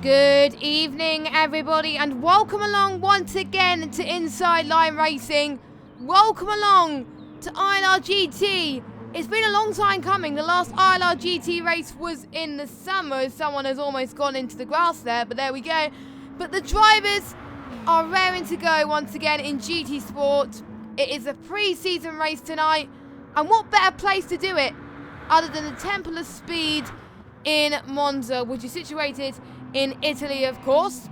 Good evening, everybody, and welcome along once again to Inside Line Racing. Welcome along to ILRGT. It's been a long time coming. The last ILRGT race was in the summer. Someone has almost gone into the grass there, but there we go. But the drivers are raring to go once again in GT Sport. It is a pre-season race tonight, and what better place to do it other than the Temple of Speed in Monza, which is situated in Italy, of course.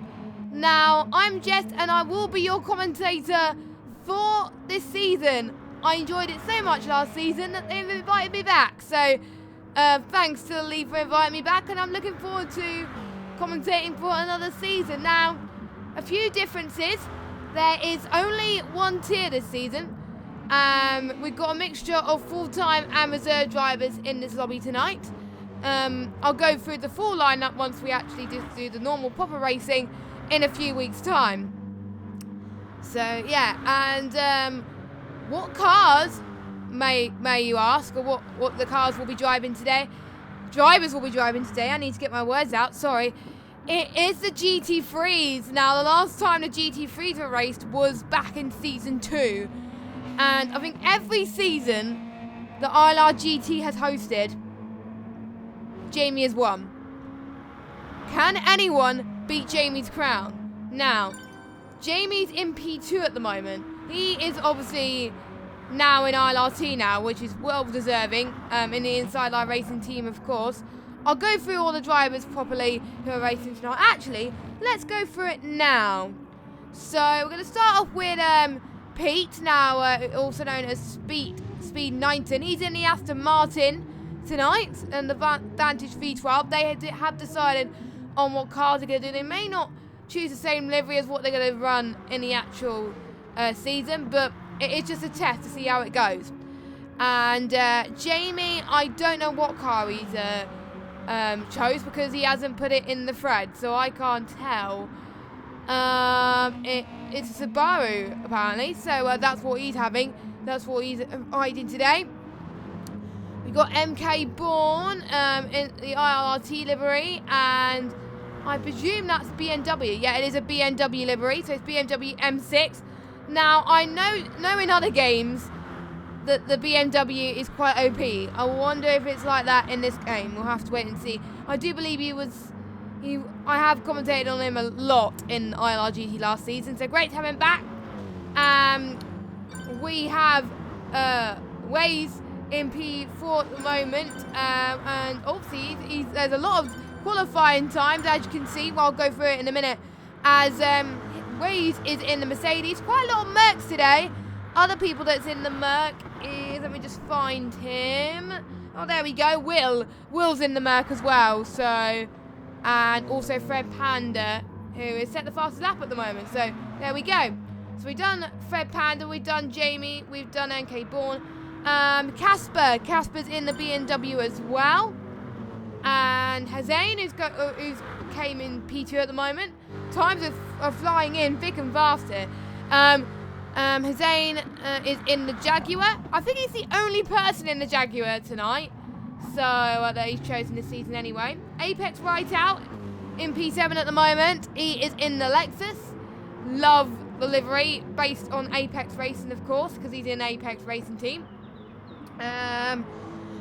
Now, I'm Jess, and I will be your commentator for this season. I enjoyed it so much last season that they've invited me back. So, thanks to the league for inviting me back, and I'm looking forward to commentating for another season. Now, a few differences. There is only one tier this season. We've got a mixture of full-time and reserve drivers in this lobby tonight. I'll go through the full lineup once we actually do the normal proper racing in a few weeks' time. So yeah, and what cars may you ask, or what the cars will be driving today? Drivers will be driving today. I need to get my words out. Sorry. It is the GT3s. Now, the last time the GT3s were raced was back in season 2, and I think every season the ILRGT has hosted, Jamie has won. Can anyone beat Jamie's crown? Now, Jamie's in P2 at the moment. He is obviously now in ILRT now, which is well deserving, in the Inside Line Racing team, of course. I'll go through all the drivers properly who are racing tonight. Actually, let's go through it now. So, we're going to start off with Pete, now also known as Speed 19. He's in the Aston Martin tonight, and the Vantage V12. They have decided on what cars they're going to do. They may not choose the same livery as what they're going to run in the actual season, but it is just a test to see how it goes. And Jamie, I don't know what car he's chose, because he hasn't put it in the thread, so I can't tell. It's a Subaru, apparently, so that's what he's having. That's what he's riding today. We've got MK Bourne in the ILRT livery, and I presume that's BMW. Yeah, it is a BMW livery, so it's BMW M6. Now, I know in other games that the BMW is quite OP. I wonder if it's like that in this game. We'll have to wait and see. I do believe I have commentated on him a lot in ILRGT last season, so great to have him back. We have Waze in P4 at the moment, and obviously there's a lot of qualifying times, as you can see. Well, I'll go through it in a minute, as Waze is in the Mercedes. Quite a lot of Mercs today. Other people that's in the Merc is, let me just find him. Oh, there we go, Will's in the Merc as well, so, and also Fred Panda, who is set the fastest lap at the moment, so there we go. So we've done Fred Panda, we've done Jamie, we've done NK Bourne. Casper's in the BMW as well, and Hazane, who's came in P2 at the moment. Times are flying in thick and fast here. Hazane is in the Jaguar. I think he's the only person in the Jaguar tonight, so that he's chosen this season anyway. Apex Whiteout in P7 at the moment. He is in the Lexus. Love the livery, based on Apex Racing, of course, because he's in Apex Racing team.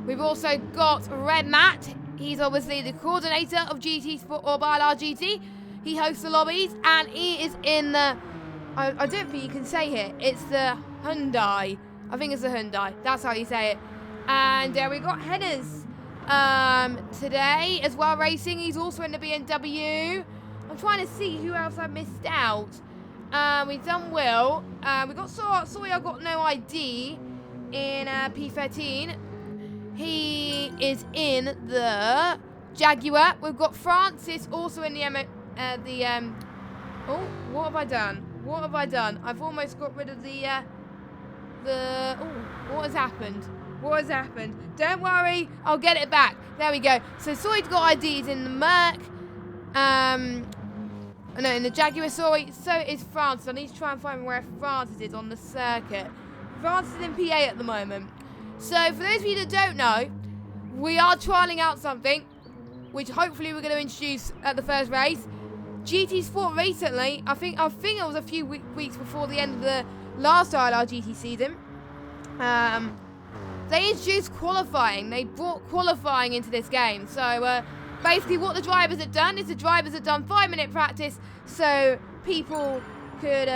We've also got Red Matt. He's obviously the coordinator of GT Sport or ILRGT. He hosts the lobbies, and he is in the, I don't think you can say here, it's the Hyundai. I think it's the Hyundai. That's how you say it. And we've got Hennes today as well racing. He's also in the BMW. I'm trying to see who else I missed out. We've done Will. We've got Sawyer got no ID in P13. He is in the Jaguar. We've got Francis also in the oh, what have I done? What have I done? I've almost got rid of the oh, what has happened? What has happened? Don't worry, I'll get it back. There we go. So Sawyer's got IDs in the Merc. No, in the Jaguar, sorry. So is Francis. I need to try and find where Francis is on the circuit. Francis is in P8 at the moment. So for those of you that don't know, we are trialling out something which hopefully we're going to introduce at the first race. GT Sport recently, I think it was a few weeks before the end of the last ILRGT season, they introduced qualifying. They brought qualifying into this game. So basically what the drivers had done is the drivers had done 5-minute practice so people could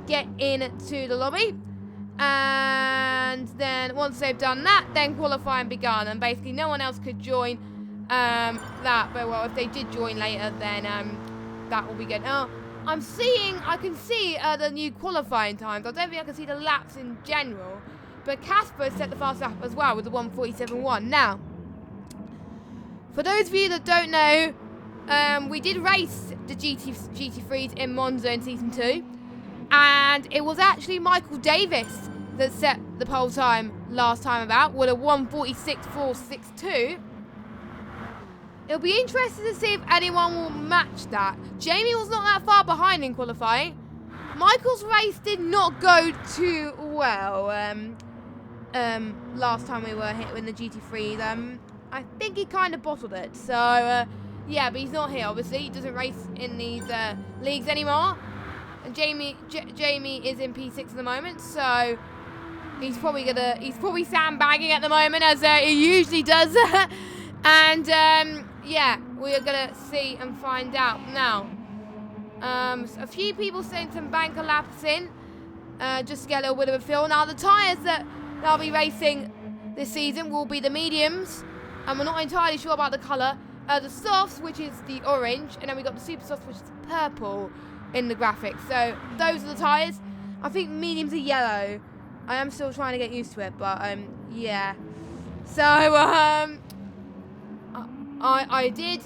get into the lobby. And then once they've done that, then qualifying begun. And basically no one else could join that. But well, if they did join later, then that will be good. Now, I can see the new qualifying times. I don't think I can see the laps in general. But Casper set the fast lap as well with the 1:47.1. Now, for those of you that don't know, we did race the GT3s in Monza in Season 2. And it was actually Michael Davis that set the pole time last time about with a 1:46.462. It'll be interesting to see if anyone will match that. Jamie was not that far behind in qualifying. Michael's race did not go too well last time we were hit with the GT3s. I think he kind of bottled it. So, yeah, but he's not here, obviously. He doesn't race in these leagues anymore. And Jamie is in P6 at the moment, so he's probably sandbagging at the moment, as he usually does. And yeah, we are gonna see and find out now. A few people saying some banker laps in, just to get a little bit of a feel. Now the tyres that they'll be racing this season will be the mediums, and we're not entirely sure about the colour. The softs, which is the orange, and then we got the super softs, which is purple in the graphics. So those are the tyres. I think mediums are yellow. I am still trying to get used to it, but yeah. So I did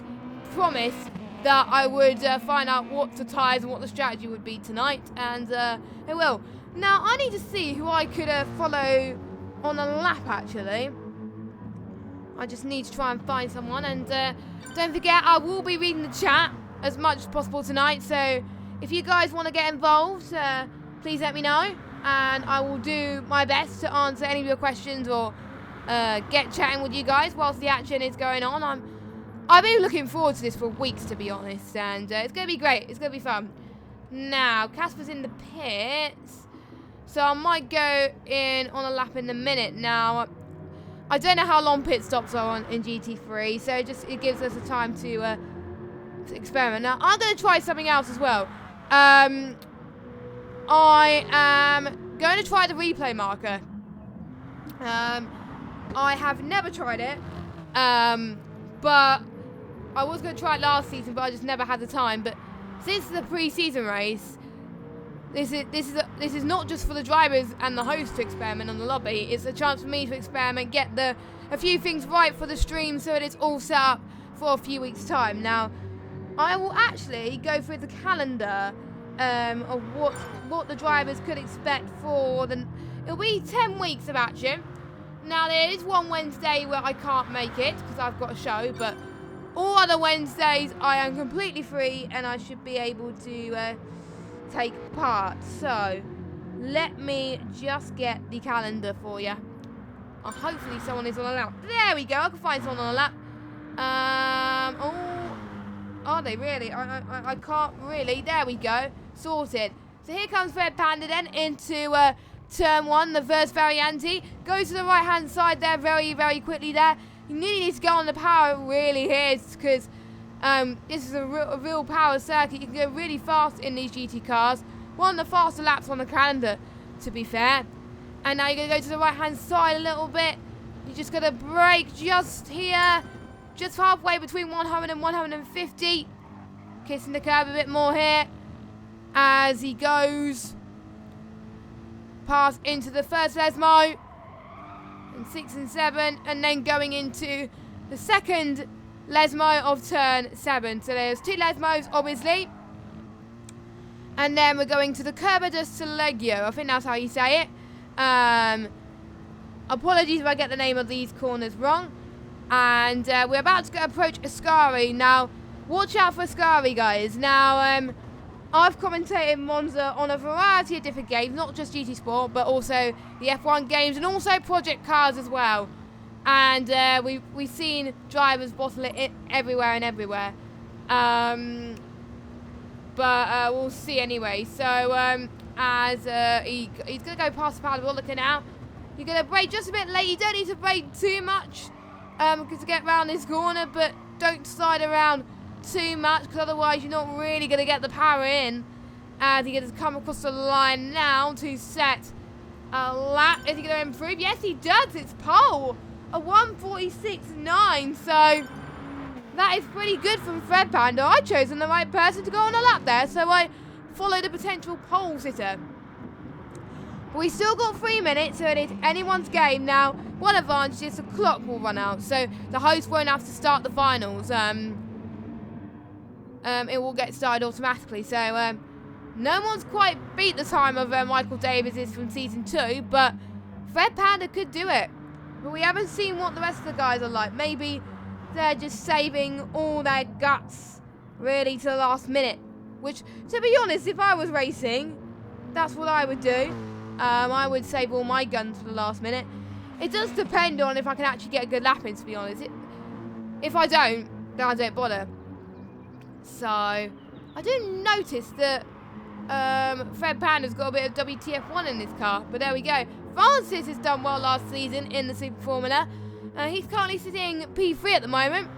promise that I would find out what the tyres and what the strategy would be tonight, and I will. Now I need to see who I could follow on a lap. Actually, I just need to try and find someone, and don't forget I will be reading the chat as much as possible tonight. So if you guys want to get involved, please let me know, and I will do my best to answer any of your questions or get chatting with you guys whilst the action is going on. I've been looking forward to this for weeks, to be honest, and it's going to be great. It's going to be fun. Now, Casper's in the pits, so I might go in on a lap in a minute. Now, I don't know how long pit stops are on in GT3, so it gives us the time to experiment. Now, I'm going to try something else as well. I am going to try the replay marker. I have never tried it, but I was going to try it last season, but I just never had the time. But since the pre-season race, this is not just for the drivers and the host to experiment on the lobby. It's a chance for me to experiment, get a few things right for the stream, so that it's all set up for a few weeks' time. Now, I will actually go through the calendar of what the drivers could expect for it'll be 10 weeks of action. Now, there is one Wednesday where I can't make it because I've got a show, but all other Wednesdays I am completely free and I should be able to take part. So let me just get the calendar for you. Hopefully someone is on a lap. There we go. I can find someone on a lap. Are they really? I can't really. There we go. Sorted. So here comes Red Panda then into turn 1, the first variante. Go to the right hand side there very, very quickly there. You really need to go on the power really here, because this is a real power circuit. You can go really fast in these GT cars. One of the faster laps on the calendar, to be fair. And now you're going to go to the right hand side a little bit. You're just going to brake just here, just halfway between 100 and 150. Kissing the curb a bit more here as he goes past into the first Lesmo, and 6 and 7, and then going into the second Lesmo of turn 7. So there's 2 Lesmos, obviously. And then we're going to the Curva de Selegio. I think that's how you say it. Apologies if I get the name of these corners wrong. And we're about to approach Ascari. Now, watch out for Ascari, guys. Now, I've commentated Monza on a variety of different games, not just GT Sport, but also the F1 games and also Project Cars as well. And we've seen drivers bottle it everywhere and everywhere. But we'll see anyway. So as he's going to go past the paddock, we're looking out. You're going to brake just a bit late. You don't need to brake too much because to get around this corner, but don't slide around too much because otherwise you're not really going to get the power in. As he gets to come across the line now to set a lap. Is he going to improve? Yes, he does. It's pole. A 1:46.9. So that is pretty good from Fred Panda. I chosen the right person to go on a lap there, so I followed a potential pole sitter. But we still got 3 minutes, so it is anyone's game. Now, one advantage is the clock will run out, so the host won't have to start the finals. It will get started automatically. So no one's quite beat the time of Michael Davis from season 2, but Fred Panda could do it. But we haven't seen what the rest of the guys are like. Maybe they're just saving all their guts really to the last minute. Which, to be honest, if I was racing, that's what I would do. I would save all my guns for the last minute. It does depend on if I can actually get a good lap in, to be honest. If I don't, then I don't bother. So, I do notice that Fred Panda's got a bit of WTF1 in his car. But there we go. Francis has done well last season in the Super Formula. He's currently sitting P3 at the moment.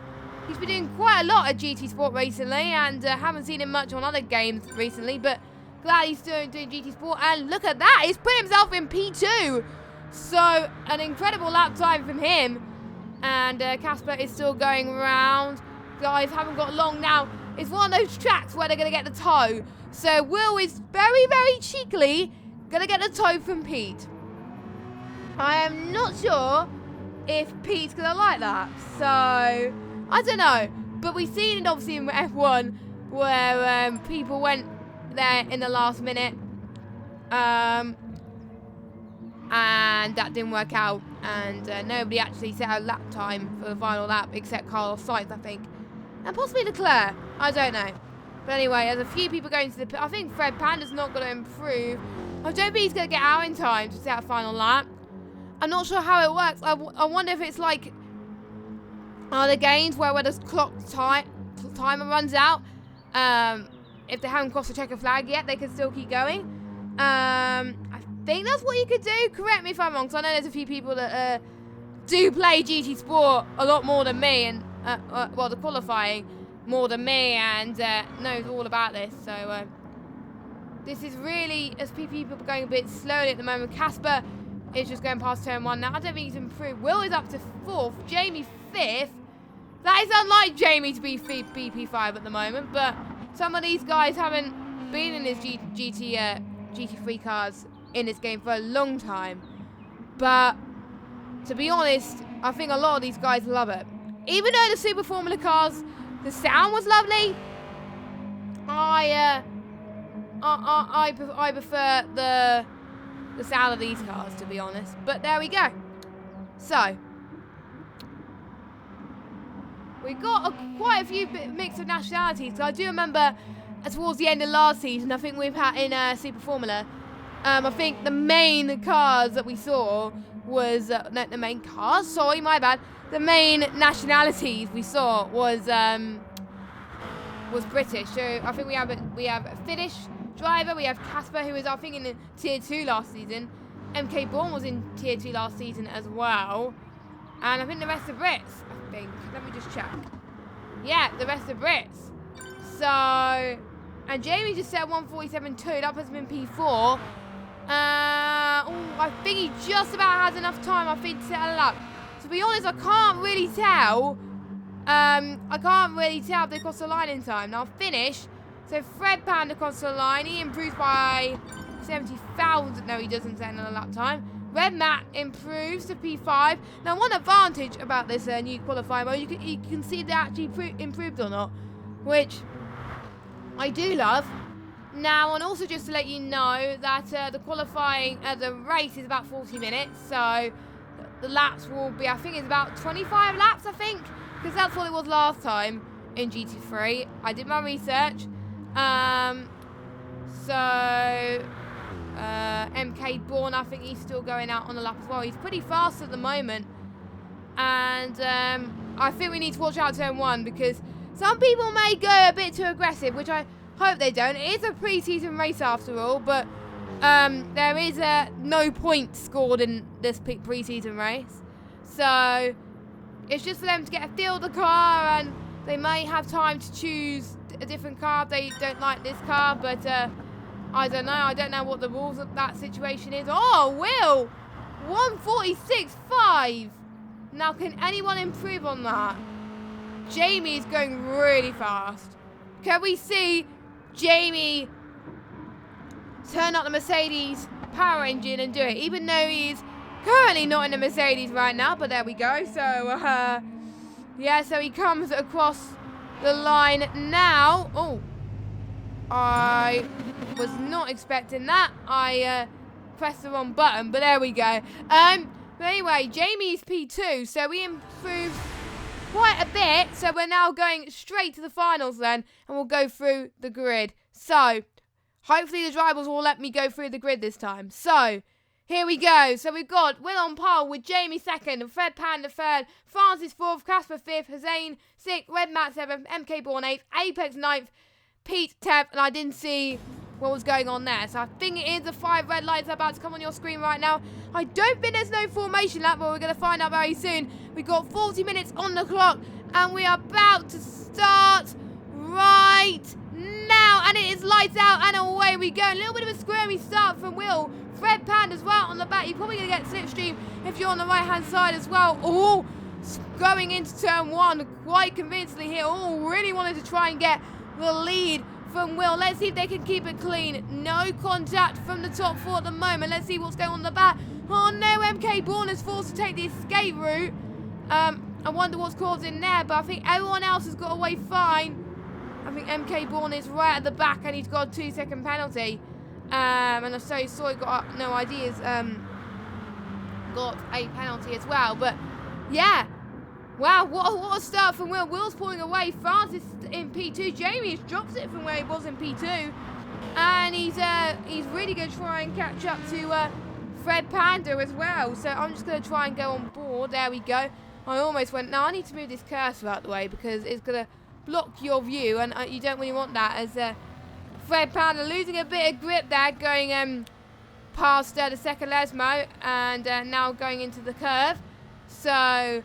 He's been doing quite a lot at GT Sport recently, and haven't seen him much on other games recently, but glad he's doing GT Sport. And look at that, he's put himself in P2. So, an incredible lap time from him. And Casper is still going around. Guys haven't got long now. It's one of those tracks where they're going to get the toe. So, Will is very, very cheekily going to get the toe from Pete. I am not sure if Pete's going to like that. So, I don't know. But we've seen it obviously in F1 where people went there in the last minute. And that didn't work out. And nobody actually set a lap time for the final lap except Carlos Sainz, I think. And possibly Leclerc. I don't know. But anyway, there's a few people going to the pit. I think Fred Panda's not going to improve. I don't think he's going to get out in time to set a final lap. I'm not sure how it works. I wonder if it's like other games where the clock timer runs out. If they haven't crossed the checker flag yet, they can still keep going. I think that's what you could do. Correct me if I'm wrong, because I know there's a few people that do play GT Sport a lot more than me, and well, the qualifying more than me, and knows all about this. So this is really, as people are going a bit slowly at the moment. Casper is just going past turn 1 now. I don't think he's improved. Will is up to 4th. Jamie 5th. That is unlike Jamie to be BP5 at the moment, but some of these guys haven't been in his GT3 cars in this game for a long time. But to be honest, I think a lot of these guys love it. Even though the Super Formula cars, the sound was lovely, I prefer the sound of these cars, to be honest. But there we go. So we got quite a few mix of nationalities. So I do remember towards the end of last season, I think we've had in Super Formula, I think the main cars that we saw was no, the main cars. Sorry, my bad. The main nationalities we saw was British. So I think we have a Finnish driver. We have Casper, who was I think in Tier 2 last season. MK Bourne was in Tier 2 last season as well. And I think the rest are Brits. I think. Let me just check. Yeah, the rest are Brits. So, and Jamie just said 1:47.2. That puts him in P4. I think he just about has enough time, I think, to set it up. To be honest, I can't really tell. I can't really tell if they cross the line in time. Now, finish. So, Fred Panda crossed the line. He improves by 70,000. No, he doesn't set another lap time. Red Matt improves to P5. Now, one advantage about this new qualifying mode, you can see if they actually improved or not, which I do love. Now, and also just to let you know that the qualifying, the race is about 40 minutes, so the laps will be, I think it's about 25 laps, I think, because that's what it was last time in GT3. I did my research. MK Bourne, I think he's still going out on the lap as well. He's pretty fast at the moment. And I think we need to watch out turn 1 because some people may go a bit too aggressive, which I Hope they don't. It is a pre-season race after all, but there is no points scored in this pre-season race. So it's just for them to get a feel of the car, and they may have time to choose a different car if they don't like this car, but I don't know. I don't know what the rules of that situation is. Oh, Will! 146.5. Now, can anyone improve on that? Jamie is going really fast. Can we see Jamie turn up the Mercedes power engine and do it? Even though he's currently not in the Mercedes right now, but there we go. So, yeah, so he comes across the line now. Oh, I was not expecting that. I pressed the wrong button, but there we go. But anyway, Jamie's P2, so we improved quite a bit. So we're now going straight to the finals then, and we'll go through the grid. So hopefully the drivers will let me go through the grid this time. So here we go. So we've got Will on pole with Jamie second, and Fred Panda third, Francis fourth, Casper fifth, Hussein sixth, Red Matt seventh, MK Bourne eighth, Apex ninth, Pete 10th, and I didn't see what was going on there. So I think it is the 5 red lights about to come on your screen right now. I don't think there's no formation lap, but we're going to find out very soon. We've got 40 minutes on the clock, and we are about to start right now. And it is lights out, and away we go. A little bit of a squirmy start from Will. Fred Pand as well on the back. You're probably going to get slipstream if you're on the right-hand side as well. Oh, going into turn 1 quite convincingly here. Oh, really wanted to try and get the lead from Will. Let's see if they can keep it clean. No contact from the top 4 at the moment. Let's see what's going on in the back. Oh no, MK Bourne is forced to take the escape route. I wonder what's causing there, but I think everyone else has got away fine. I think MK Bourne is right at the back, and he's got a 2-second penalty. And I'm so sorry, got no ideas. Got a penalty as well, but yeah. Wow, what a start from Will. Will's pulling away. Francis in P2. Jamie drops it from where he was in P2. And he's really going to try and catch up to Fred Panda as well. So I'm just going to try and go on board. There we go. I almost went. Now I need to move this cursor out the way because it's going to block your view. And you don't really want that, as Fred Panda losing a bit of grip there, going past the second Lesmo. And now going into the curve. So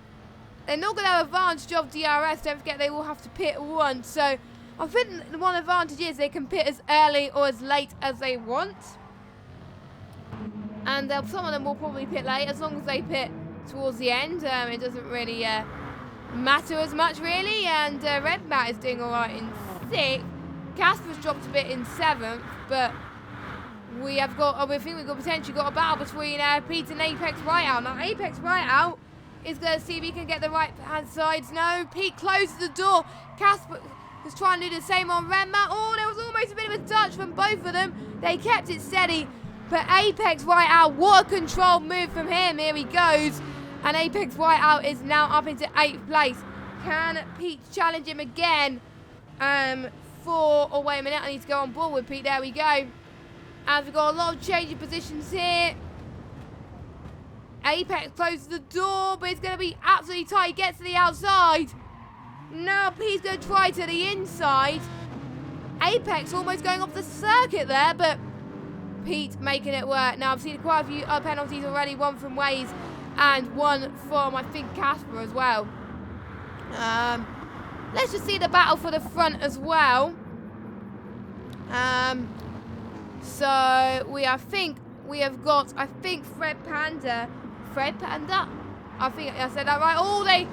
they're not going to have advantage of DRS. Don't forget, they will have to pit once. So I think the one advantage is they can pit as early or as late as they want. And some of them will probably pit late, as long as they pit towards the end. It doesn't really matter as much, really. And Red Matt is doing all right in 6th. Casper's dropped a bit in 7th, but we have got. I think we've potentially got a battle between Pete and Apex Whiteout. Now Apex Whiteout is going to see if he can get the right-hand sides. No, Pete closes the door. Casper is trying to do the same on Red Matt. Oh, there was almost a bit of a touch from both of them. They kept it steady. But Apex Whiteout, what a controlled move from him. Here he goes. And Apex Whiteout is now up into 8th place. Can Pete challenge him again? Oh, wait a minute. I need to go on board with Pete. There we go. And we've got a lot of changing positions here. Apex closes the door, but it's going to be absolutely tight. He gets to the outside. Now Pete's going to try to the inside. Apex almost going off the circuit there, but Pete making it work. Now I've seen quite a few penalties already. One from Waze and one from, I think, Casper as well. Let's just see the battle for the front as well. So we have got Fred Panda. I think I said that right. Oh, they're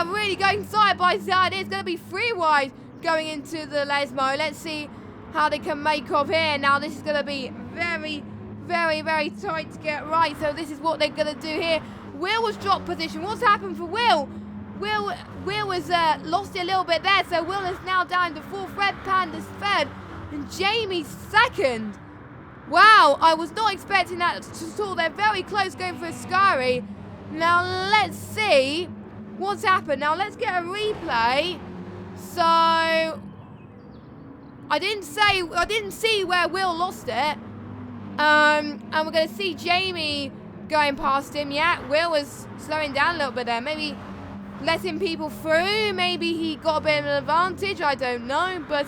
really going side by side. It's going to be 3 wide going into the Lesmo. Let's see how they can make of here. Now this is going to be very, very, very tight to get right. So this is what they're going to do here. Will was dropped position. What's happened for Will? Will was lost it a little bit there. So Will is now down to 4th. Fred Panda's 3rd. And Jamie's 2nd. Wow, I was not expecting that at all. They're very close going for a Scary. Now let's see what's happened. Now let's get a replay. So I didn't see where Will lost it. And we're going to see Jamie going past him. Yeah, Will was slowing down a little bit there. Maybe letting people through. Maybe he got a bit of an advantage. I don't know. But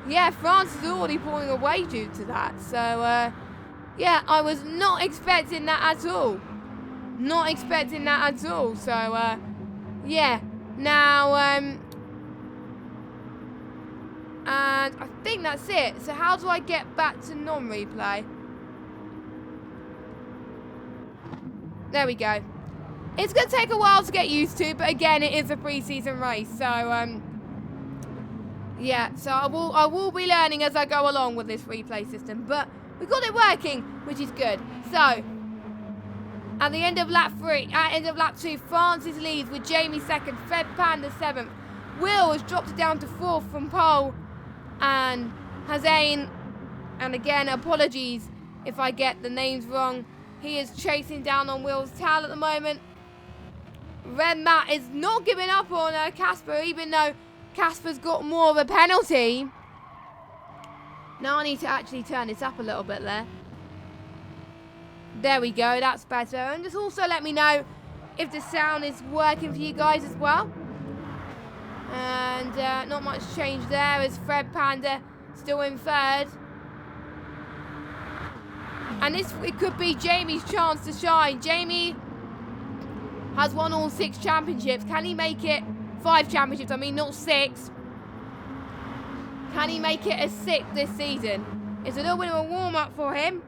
yeah, France is already pulling away due to that. So, yeah, I was not expecting that at all. Not expecting that at all. So, yeah. Now, and I think that's it. So how do I get back to non-replay? There we go. It's going to take a while to get used to, but again, it is a pre-season race. So, yeah, so I will be learning as I go along with this replay system, but we got it working, which is good. So, at the end of lap 2, Francis leads with Jamie second, Fred Panda 7th. Will has dropped it down to 4th from pole, and Hazain, and again, apologies if I get the names wrong, he is chasing down on Will's tail at the moment. Red Matt is not giving up on Casper, even though Casper's got more of a penalty. Now I need to actually turn this up a little bit there. There we go, that's better. And just also let me know if the sound is working for you guys as well. And not much change there as Fred Panda still in 3rd. And it could be Jamie's chance to shine. Jamie has won all 6 championships. Can he make it 5 championships? I mean, not 6. Can he make it a 6th this season? It's a little bit of a warm-up for him.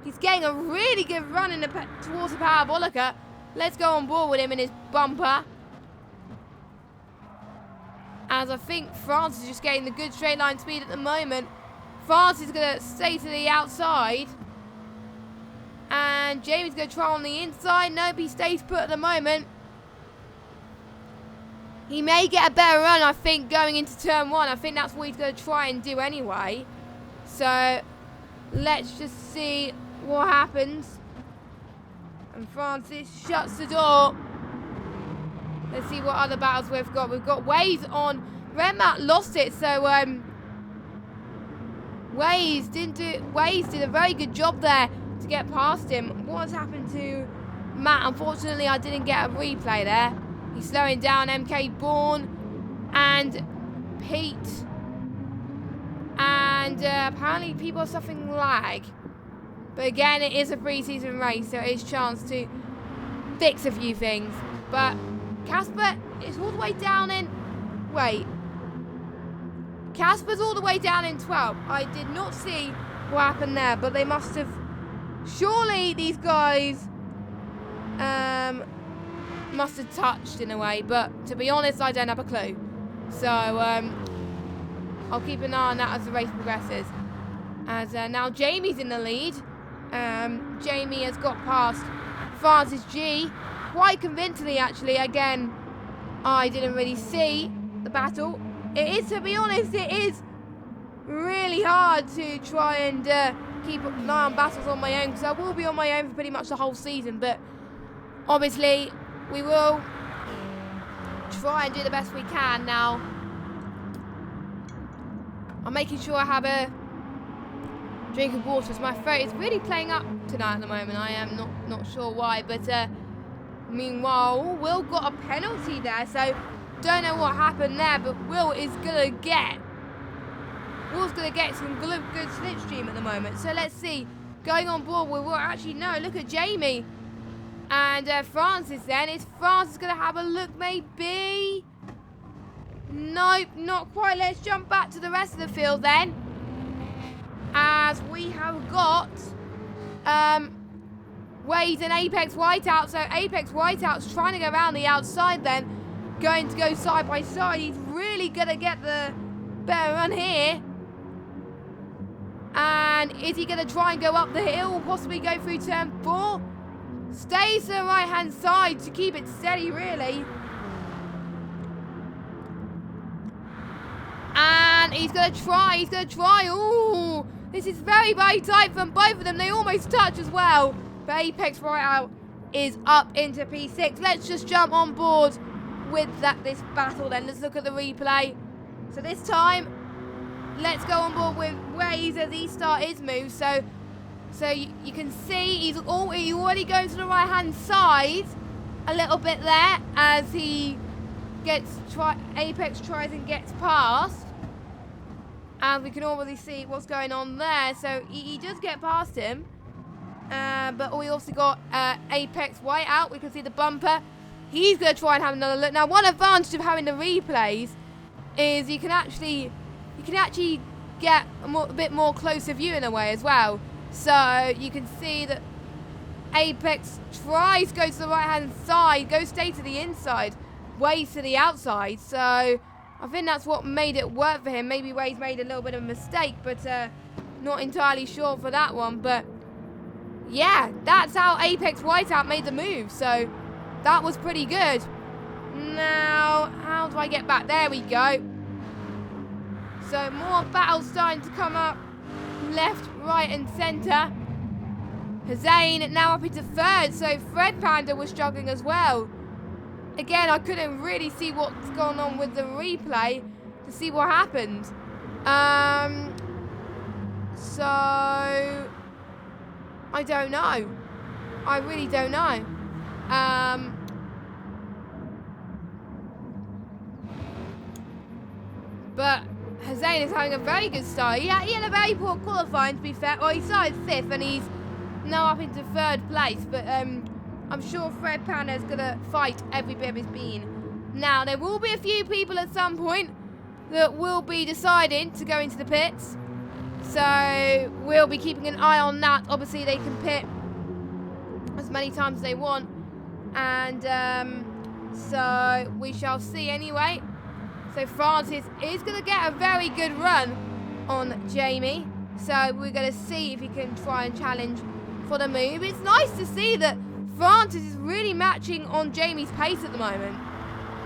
He's getting a really good run towards the Parabolica. Let's go on board with him in his bumper. As I think France is just getting the good straight line speed at the moment. France is going to stay to the outside. And Jamie's going to try on the inside. Nope, he stays put at the moment. He may get a better run, I think, going into turn 1. I think that's what he's going to try and do anyway. So, let's just see what happens. And Francis shuts the door. Let's see what other battles we've got. We've got Waze on. Renmat lost it, so Waze did a very good job there to get past him. What's happened to Matt? Unfortunately, I didn't get a replay there. He's slowing down MK Bourne and Pete. And apparently people are suffering lag. But again, it is a pre-season race, so it's a chance to fix a few things. But Casper is all the way down in... Wait. Casper's all the way down in 12th. I did not see what happened there, but they must have... Surely these guys must have touched in a way, but to be honest, I don't have a clue. So I'll keep an eye on that as the race progresses. As now Jamie's in the lead. Jamie has got past Francis G quite convincingly, actually. Again, I didn't really see the battle. It is, to be honest, it is really hard to try and keep an eye on battles on my own, because I will be on my own for pretty much the whole season, but obviously we will try and do the best we can. Now I'm making sure I have a drink of water, as my throat is really playing up tonight at the moment. I am not sure why, but meanwhile, Will got a penalty there, so don't know what happened there, but Will's gonna get some good slipstream at the moment. So let's see, going on board with Will. Actually, no, look at Jamie and Francis. Then is Francis gonna have a look? Maybe. Nope, not quite. Let's jump back to the rest of the field then, as we have got Wade and Apex Whiteout. So Apex Whiteout's trying to go around the outside then, going to go side by side. He's really going to get the better run here. And is he going to try and go up the hill, or possibly go through turn 4? Stays to the right-hand side to keep it steady, really. And he's going to try. Ooh, this is very, very tight from both of them. They almost touch as well. But Apex Whiteout is up into P6. Let's just jump on board with this battle then. Let's look at the replay. So this time, let's go on board with Waze as he starts his move. So you can see he's already going to the right-hand side a little bit there, as he Apex tries and gets past. And we can already see what's going on there. So he does get past him. But we also got Apex White out. We can see the bumper. He's going to try and have another look. Now, one advantage of having the replays is you can actually get a bit more closer view in a way as well. So you can see that Apex tries to go to the right-hand side, goes straight to the inside, ways to the outside. So I think that's what made it work for him. Maybe Way's made a little bit of a mistake, but not entirely sure for that one. But yeah, that's how Apex Whiteout made the move. So that was pretty good. Now, how do I get back? There we go. So more battles starting to come up. Left, right and centre. Hussein now up into third. So Fred Panda was struggling as well. Again, I couldn't really see what's going on with the replay to see what happened. So I don't know. I really don't know. But Hussein is having a very good start. He had a very poor qualifying, to be fair. Well, he started 5th and he's now up into 3rd place. But I'm sure Fred Panda is going to fight every bit of his being. Now, there will be a few people at some point that will be deciding to go into the pits. So we'll be keeping an eye on that. Obviously, they can pit as many times as they want. And so we shall see anyway. So Francis is going to get a very good run on Jamie. So we're going to see if he can try and challenge for the move. It's nice to see that Francis is really matching on Jamie's pace at the moment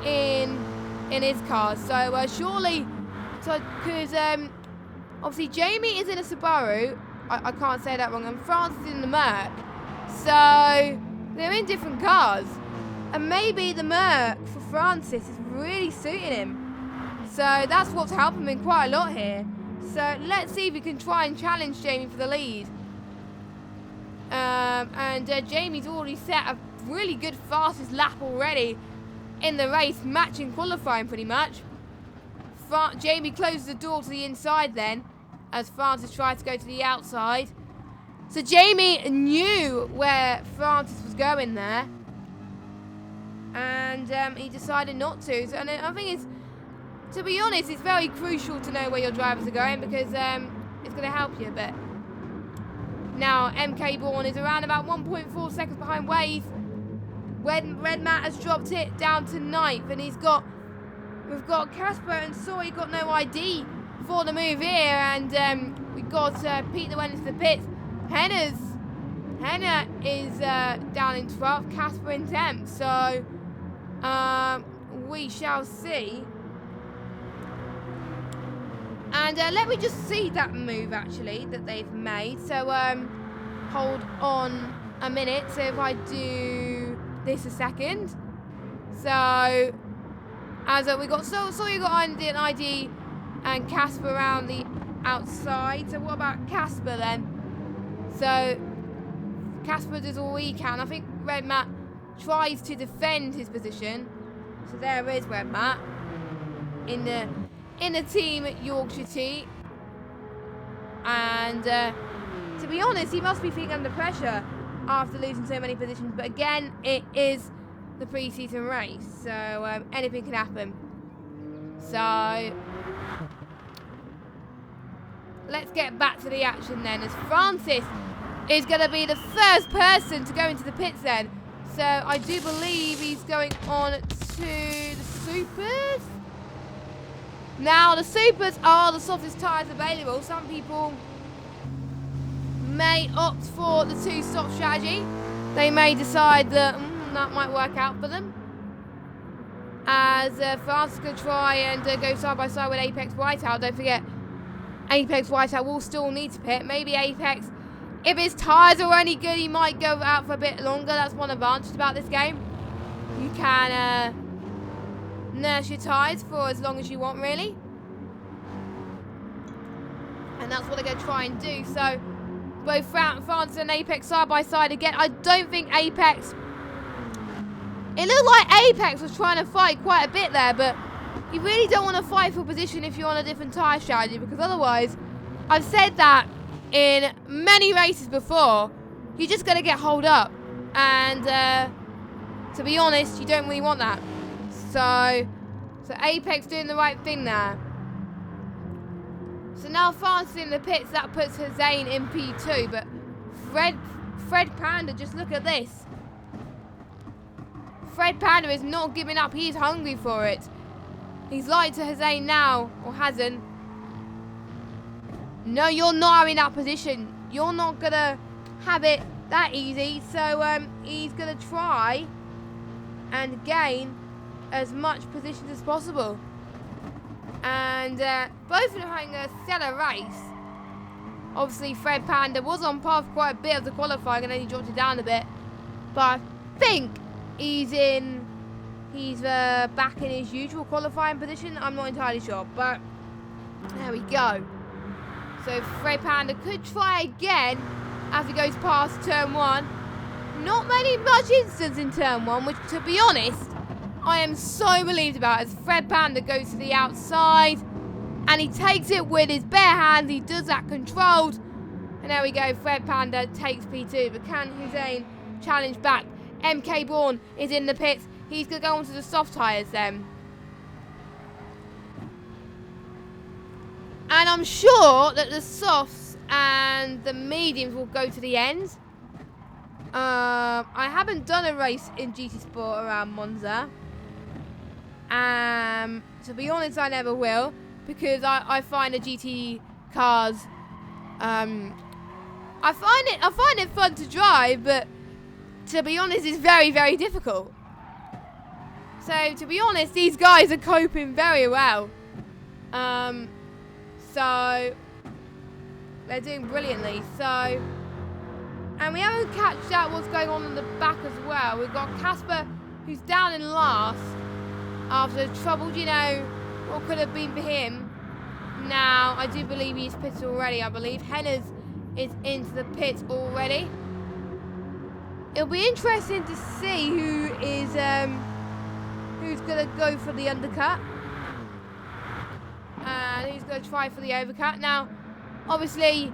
in his cars. So surely, because obviously Jamie is in a Subaru. I can't say that wrong. And Francis is in the Merc. So they're in different cars. And maybe the Merc for Francis is really suiting him. So that's what's helping him quite a lot here. So let's see if we can try and challenge Jamie for the lead. And Jamie's already set a really good fastest lap already in the race, matching qualifying pretty much. Jamie closes the door to the inside then, as Francis tries to go to the outside. So Jamie knew where Francis was going there. And he decided not to. So, and I think it's, to be honest, it's very crucial to know where your drivers are going because it's going to help you a bit. Now, MK Bourne is around about 1.4 seconds behind Wave. Red Matt has dropped it down to 9th, and we've got Casper and Soy got no ID for the move here, and we've got Pete that went into the pits. Henna is down in 12th, Casper in 10th, so we shall see. And let me just see that move actually that they've made. So hold on a minute. So if I do this a second. So as we got you got an ID and Casper around the outside. So what about Casper then? So Casper does all he can. I think Red Matt tries to defend his position. So there is Red Matt in the team ILRGT, and to be honest, he must be feeling under pressure after losing so many positions. But again, it is the pre-season race, so anything can happen. So let's get back to the action then, as Francis is going to be the first person to go into the pits then. So I do believe he's going on to the Supers. Now, the Supers are the softest tyres available. Some people may opt for the two-stop strategy. They may decide that that might work out for them. As Francis could try and go side-by-side with Apex Whiteout. Don't forget, Apex Whiteout will still need to pit. Maybe Apex, if his tyres are any good, he might go out for a bit longer. That's one advantage about this game. You can nurse your tyres for as long as you want, really. And that's what they're going to try and do. So both Francis and Apex side by side again. I don't think Apex... It looked like Apex was trying to fight quite a bit there, but you really don't want to fight for position if you're on a different tyre strategy, because otherwise, I've said that in many races before, you're just going to get holed up. And to be honest, you don't really want that. So Apex doing the right thing there. So now France is in the pits. That puts Hussein in P2. But Fred Panda, just look at this. Fred Panda is not giving up. He's hungry for it. He's lied to Hussein now, or hasn't. No, you're not in that position. You're not going to have it that easy. So he's going to try and gain as much position as possible. And both of them having a stellar race. Obviously, Fred Panda was on par for quite a bit of the qualifying and then he dropped it down a bit. But I think he's back in his usual qualifying position. I'm not entirely sure, but there we go. So Fred Panda could try again as he goes past turn 1. Not much instance in turn 1, which, to be honest, I am so relieved about, as Fred Panda goes to the outside and he takes it with his bare hands. He does that controlled. And there we go. Fred Panda takes P2. But can Hussein challenge back? MK Bourne is in the pits. He's going to go onto the soft tyres then. And I'm sure that the softs and the mediums will go to the end. I haven't done a race in GT Sport around Monza. To be honest, I never will, because I find the GT cars, I find it fun to drive, but to be honest, it's very, very difficult. So to be honest, these guys are coping very well. So they're doing brilliantly. So, and we haven't catched out what's going on in the back as well. We've got Casper, who's down in last after troubled, what could have been for him. Now, I do believe he's pitted already, I believe. Henners is into the pits already. It'll be interesting to see who is, who's going to go for the undercut. And who's going to try for the overcut. Now, obviously,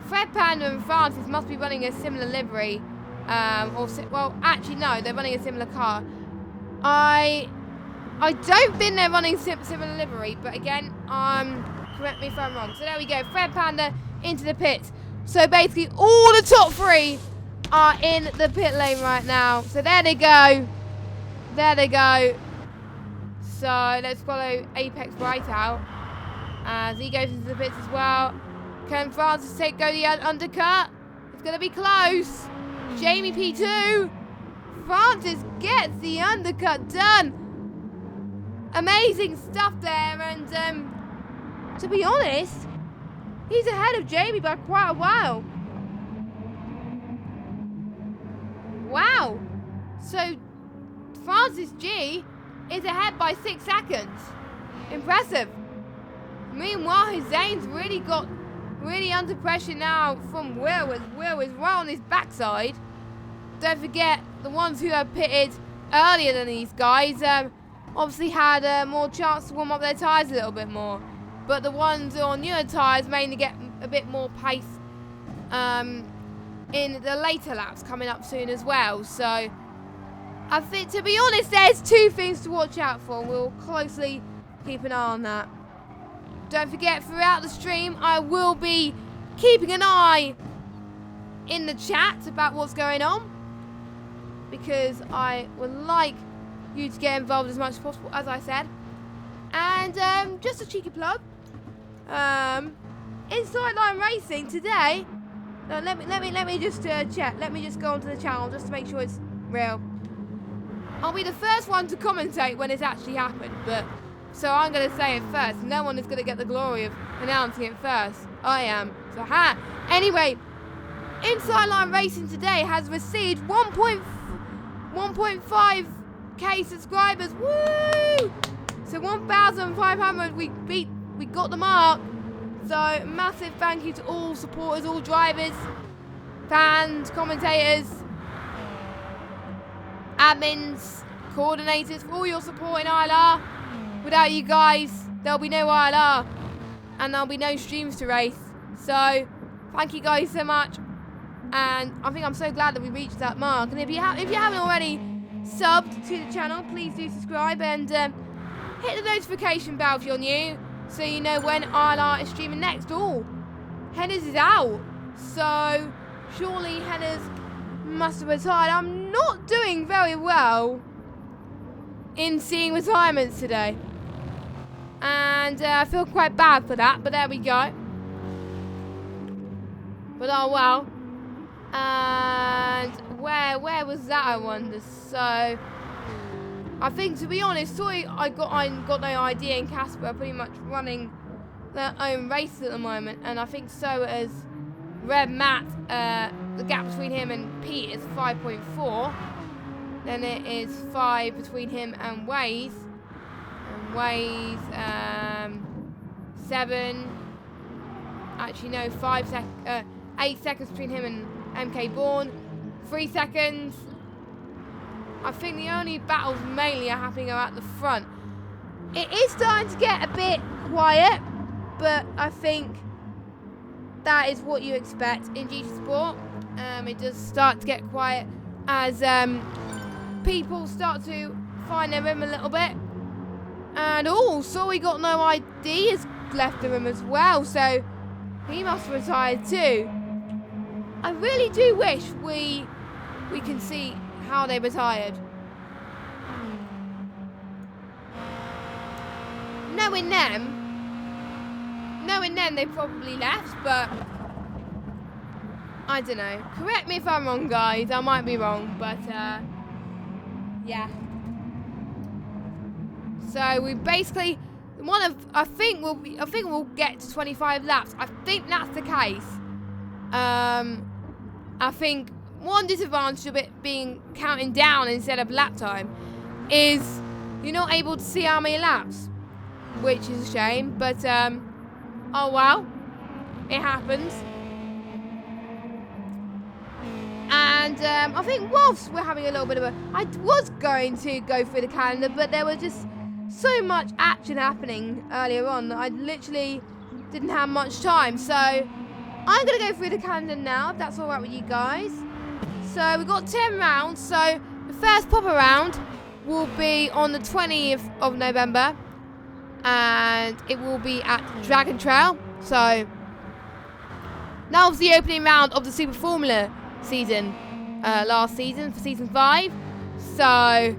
Fred Panda and Francis must be running a similar livery. Well, actually, no, they're running a similar car. I don't think they're running similar livery, but again, correct me if I'm wrong. So there we go, Fred Panda into the pits. So basically, all the top 3 are in the pit lane right now. So there they go. There they go. So let's follow Apex right out as he goes into the pits as well. Can Francis go the undercut? It's going to be close. Jamie P2. Francis gets the undercut done. Amazing stuff there, and to be honest, he's ahead of Jamie by quite a while. Wow. So Francis G is ahead by 6 seconds. Impressive. Meanwhile, Hussein's really under pressure now from Will, as Will is right on his backside. Don't forget, the ones who have pitted earlier than these guys obviously had more chance to warm up their tyres a little bit more. But the ones on newer tyres mainly get a bit more pace in the later laps coming up soon as well. So I think, to be honest, there's 2 things to watch out for. We'll closely keep an eye on that. Don't forget, throughout the stream, I will be keeping an eye in the chat about what's going on, because I would like you to get involved as much as possible, as I said. And just a cheeky plug, Inside Line Racing today. No, let me just check. Let me just go onto the channel just to make sure it's real. I'll be the first one to commentate when it's actually happened, but so I'm going to say it first. No one is going to get the glory of announcing it first. I am. So anyway, Inside Line Racing today has received 1.5k subscribers. Woo! So 1,500, we got the mark. So massive thank you to all supporters, all drivers, fans, commentators, admins, coordinators for all your support in ILR. without you guys, there'll be no ILR. And there'll be no streams to race. So, thank you guys so much. And I think I'm so glad that we reached that mark. And if you haven't already subbed to the channel, please do subscribe and hit the notification bell if you're new, so you know when ILR is streaming next. Oh, Hennes is out. So, surely Hennes must have retired. I'm not doing very well in seeing retirements today. And I feel quite bad for that, but there we go. But oh well. And where was that, I wonder? So I think, to be honest, I got no idea, and Casper are pretty much running their own race at the moment, and I think so as Red Matt. The gap between him and Pete is 5.4. Then it is 5 between him and Waze. And Waze 7. Actually no, 8 seconds between him and MK Bourne. 3 seconds. I think the only battles mainly are happening are at the front. It is starting to get a bit quiet, but I think that is what you expect in GT Sport. It does start to get quiet as people start to find their room a little bit. And so we got no ID has left the room as well, so he must have retired too. I really do wish we can see how they retired. Knowing them, they probably left, but I don't know. Correct me if I'm wrong, guys. I might be wrong, but yeah. So we basically I think we'll get to 25 laps. I think that's the case. I think one disadvantage of it being counting down instead of lap time is you're not able to see how many laps, which is a shame, but oh well, it happens. And I think whilst we're having a little bit of I was going to go through the calendar, but there was just so much action happening earlier on that I literally didn't have much time. So I'm going to go through the calendar now, if that's alright with you guys. So we've got 10 rounds. So the first proper round will be on the 20th of November. And it will be at Dragon Trail. So that was the opening round of the Super Formula season, last season, for season 5. So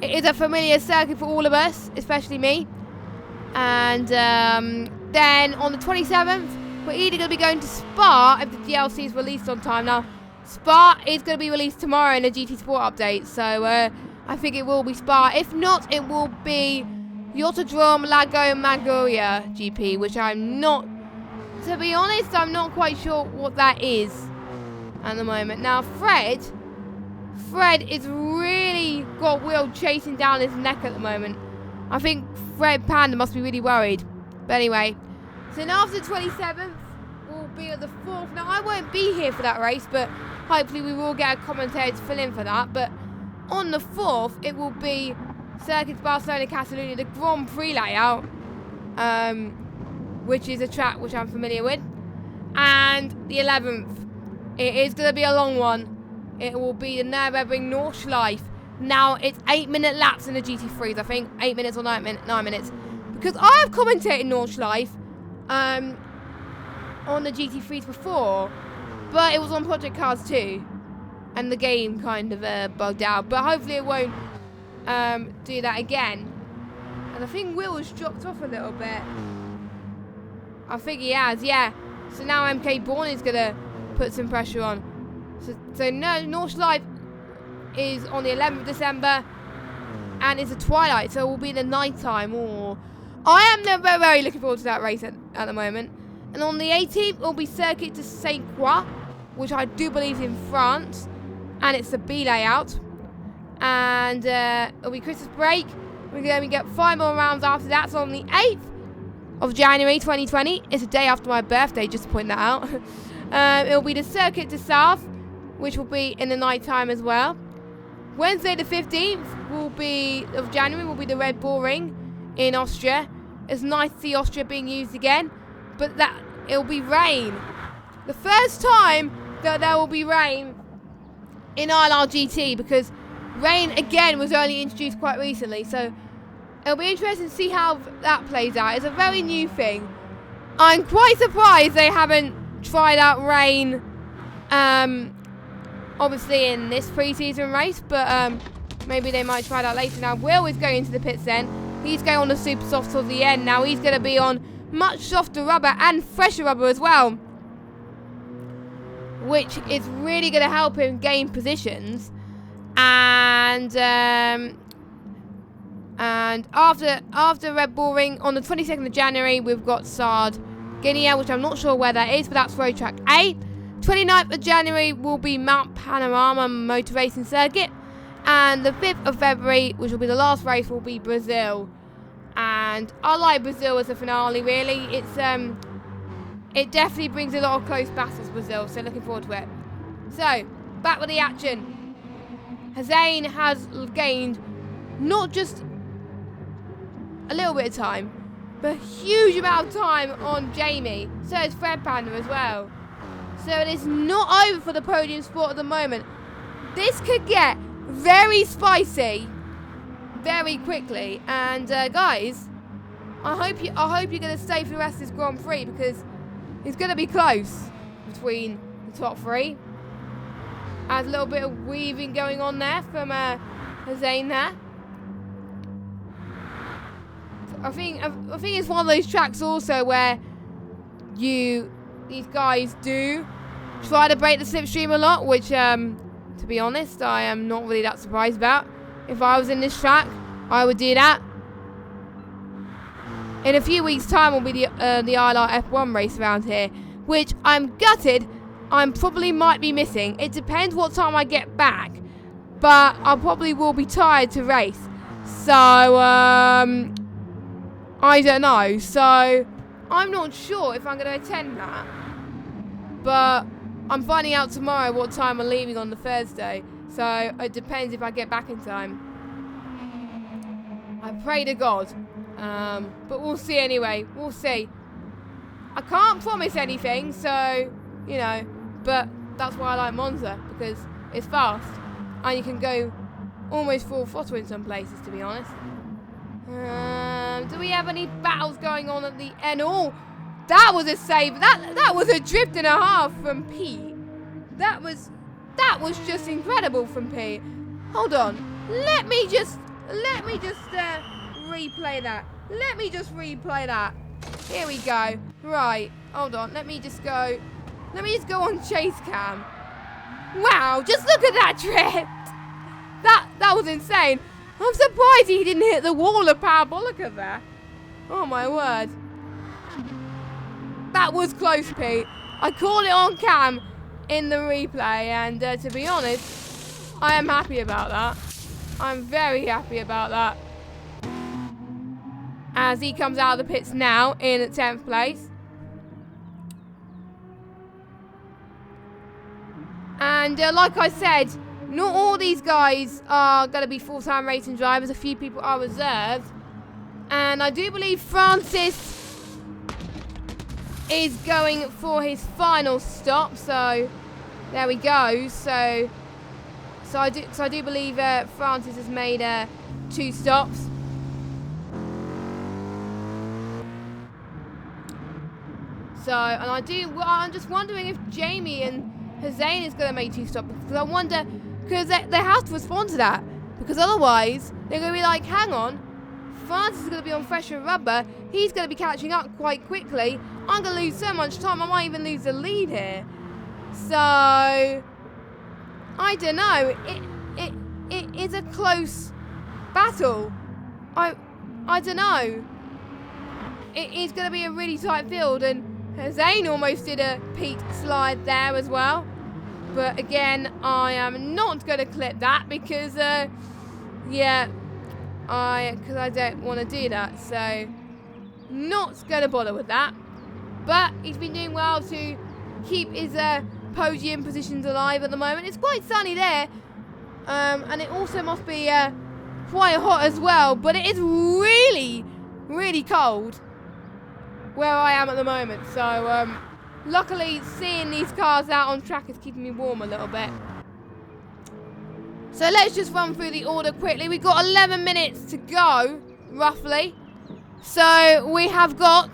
it is a familiar circuit for all of us, especially me. And then on the 27th, we're either going to be going to Spa if the DLC is released on time. Now, Spa is going to be released tomorrow in a GT Sport update, so I think it will be Spa. If not, it will be Yotodrome Lago Maggiore GP, which I'm not, to be honest, I'm not quite sure what that is at the moment. Now, Fred is really got Will chasing down his neck at the moment. I think Fred Panda must be really worried. But anyway, so now after the 27th, we'll be at the 4th. Now, I won't be here for that race, but hopefully we will get a commentator to fill in for that. But on the 4th, it will be Circuits Barcelona Catalunya, the Grand Prix layout, which is a track which I'm familiar with. And the 11th, it is going to be a long one. It will be the Nürburgring Nordschleife. Now, it's 8-minute laps in the GT3s, I think. 8 minutes or 9 minutes. Because I have commentated Nordschleife on the GT3s before, but it was on Project Cars 2. And the game kind of bugged out. But hopefully it won't do that again. And I think Will has dropped off a little bit. I think he has, yeah. So now MK Bourne is going to put some pressure on. So no, Nordschleife is on the 11th of December, and it's a twilight, so it will be the night time. I am very, very looking forward to that race at the moment. And on the 18th, it will be Circuit de Saint-Croix, which I do believe is in France, and it's the B layout. And it'll be Christmas break. We're going to get 5 more rounds after that. So on the 8th of January 2020, it's a day after my birthday, just to point that out. It'll be the Circuit de South, which will be in the night time as well. Wednesday the 15th of January will be the Red Bull Ring in Austria. It's nice to see Austria being used again, but it'll be rain. The first time that there will be rain in ILRGT, because rain again was only introduced quite recently, so it'll be interesting to see how that plays out. It's a very new thing. I'm quite surprised they haven't tried out rain, obviously in this pre-season race, but maybe they might try that later. Now Will is going into the pits then. He's going on the super soft till the end. Now he's going to be on much softer rubber and fresher rubber as well, which is really going to help him gain positions. And after Red Bull Ring on the 22nd of January, we've got Sardinia, which I'm not sure where that is, but that's Road Track 8. 29th of January will be Mount Panorama Motor Racing Circuit. And the 5th of February, which will be the last race, will be Brazil. And I like Brazil as a finale, really. It definitely brings a lot of close battles, Brazil, so looking forward to it. So, back with the action. Hussein has gained not just a little bit of time, but a huge amount of time on Jamie. So is Fred Panda as well. So it is not over for the podium sport at the moment. This could get very spicy very quickly, and guys, I hope you're going to stay for the rest of this Grand Prix, because it's going to be close between the top three. There's a little bit of weaving going on there from Hussein there. I think it's one of those tracks also where these guys do try to break the slipstream a lot, which to be honest, I am not really that surprised about. If I was in this track, I would do that. In a few weeks' time will be the ILR F1 race around here, which I'm gutted I probably might be missing. It depends what time I get back, but I probably will be tired to race. So, I don't know. So, I'm not sure if I'm going to attend that. But I'm finding out tomorrow what time I'm leaving on the Thursday. So, it depends if I get back in time. I pray to God. But we'll see anyway. We'll see. I can't promise anything, so, you know. But that's why I like Monza, because it's fast. And you can go almost full throttle in some places, to be honest. Do we have any battles going on at the end? Oh, that was a save. That was a drift and a half from Pete. That was just incredible from Pete. Hold on. Let me just replay that. Let me just replay that. Here we go. Right. Hold on. Let me just go on chase cam. Wow, just look at that drift. That was insane. I'm surprised he didn't hit the wall of Parabolica there. Oh my word. That was close, Pete. I caught it on cam in the replay, and to be honest, I am happy about that. I'm very happy about that. As he comes out of the pits now in 10th place. And like I said, not all these guys are going to be full-time racing drivers. A few people are reserved. And I do believe Francis is going for his final stop. So there we go. So I do believe Francis has made 2 stops. So, and I'm just wondering if Jamie and Hussein is going to make 2 stops, because I wonder, because they have to respond to that, because otherwise they're going to be like, hang on, Francis is going to be on fresher rubber, he's going to be catching up quite quickly, I'm going to lose so much time, I might even lose the lead here. So, I don't know, it is a close battle. I don't know. It is going to be a really tight field, and Hussein almost did a peak slide there as well. But again, I am not going to clip that because, because I don't want to do that. So, not going to bother with that. But he's been doing well to keep his podium positions alive at the moment. It's quite sunny there. And it also must be quite hot as well. But it is really, really cold where I am at the moment. So luckily seeing these cars out on track is keeping me warm a little bit. So let's just run through the order quickly. We've got 11 minutes to go, roughly. So we've got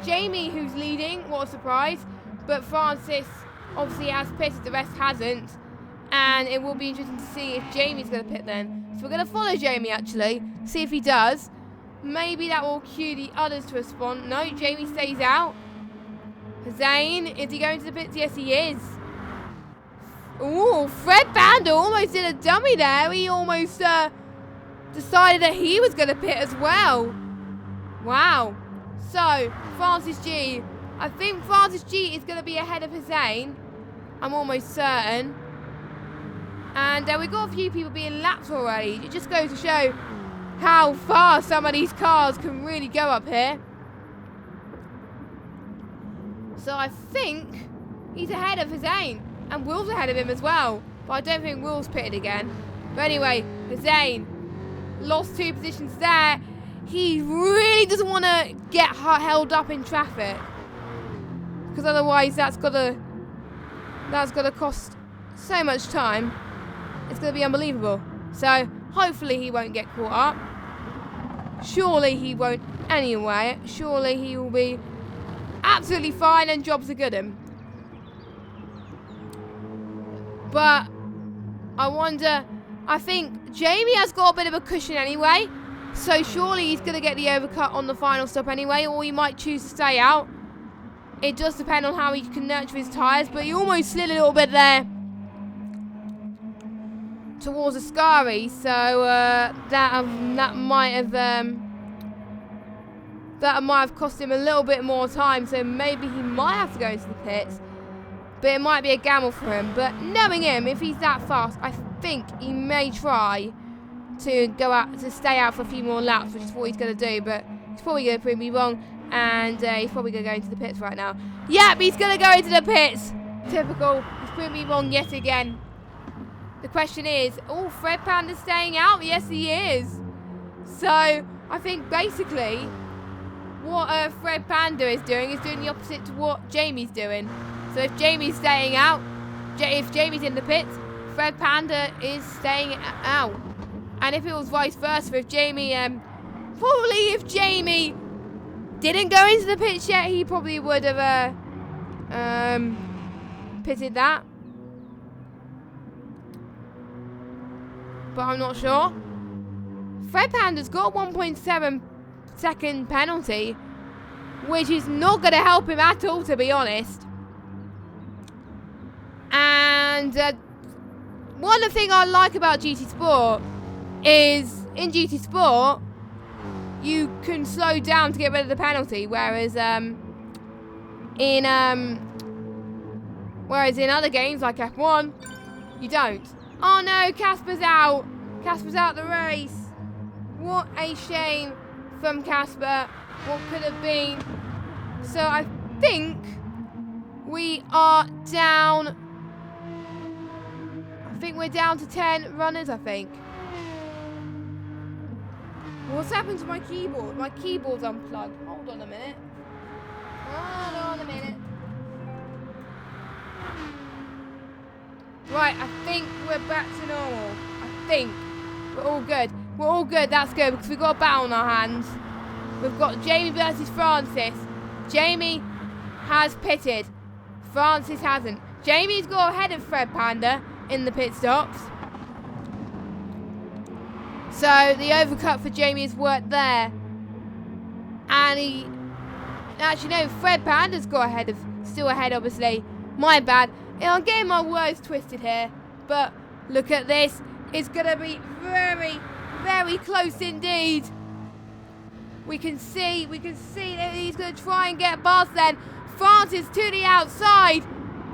Jamie who's leading, what a surprise. But Francis obviously has pitted, the rest hasn't. And it will be interesting to see if Jamie's going to pit then. So we're going to follow Jamie actually, see if he does. Maybe that will cue the others to respond. No, Jamie stays out. Zane, is he going to the pits? Yes, he is. Ooh, Fred Panda almost did a dummy there. He almost decided that he was going to pit as well. Wow. So, Francis G. I think Francis G is going to be ahead of Zane. I'm almost certain. And we've got a few people being lapped already. It just goes to show how far some of these cars can really go up here. So I think he's ahead of Zane. And Will's ahead of him as well. But I don't think Will's pitted again. But anyway, Zane lost 2 positions there. He really doesn't want to get held up in traffic. Because otherwise that's gonna cost so much time. It's going to be unbelievable. So, hopefully he won't get caught up. Surely he won't anyway. Surely he will be absolutely fine and jobs are good him. But, I wonder, I think Jamie has got a bit of a cushion anyway. So, surely he's going to get the overcut on the final stop anyway. Or he might choose to stay out. It does depend on how he can nurture his tyres. But he almost slid a little bit there towards Ascari, so that might have cost him a little bit more time. So maybe he might have to go into the pits, but it might be a gamble for him. But knowing him, if he's that fast, I think he may try to stay out for a few more laps, which is what he's going to do. But he's probably going to prove me wrong, and he's probably going to go into the pits right now. Yep, he's going to go into the pits. Typical. He's proved me wrong yet again. The question is, oh, Fred Panda's staying out? Yes, he is. So, I think basically what Fred Panda is doing the opposite to what Jamie's doing. So if Jamie's staying out, if Jamie's in the pits, Fred Panda is staying out. And if it was vice versa, if Jamie, if Jamie didn't go into the pits yet, he probably would have pitted that. But I'm not sure. Fred Panda's got a 1.7 second penalty, which is not going to help him at all, to be honest. And one of the things I like about GT Sport is in GT Sport you can slow down to get rid of the penalty, whereas in other games like F1 you don't. Oh no, Casper's out. Casper's out the race. What a shame from Casper. What could have been. So I think we are down. I think we're down to 10 runners, I think. What's happened to my keyboard? My keyboard's unplugged. Hold on a minute. Right, I think we're back to normal. I think. We're all good. We're all good. That's good because we've got a battle on our hands. We've got Jamie versus Francis. Jamie has pitted. Francis hasn't. Jamie's got ahead of Fred Panda in the pit stops. So the overcut for Jamie has worked there. And he... Actually, no, Fred Panda's got ahead still ahead, obviously. My bad. I'm getting my words twisted here. But look at this. It's going to be very, very close indeed. We can see that he's going to try and get past then. Francis to the outside.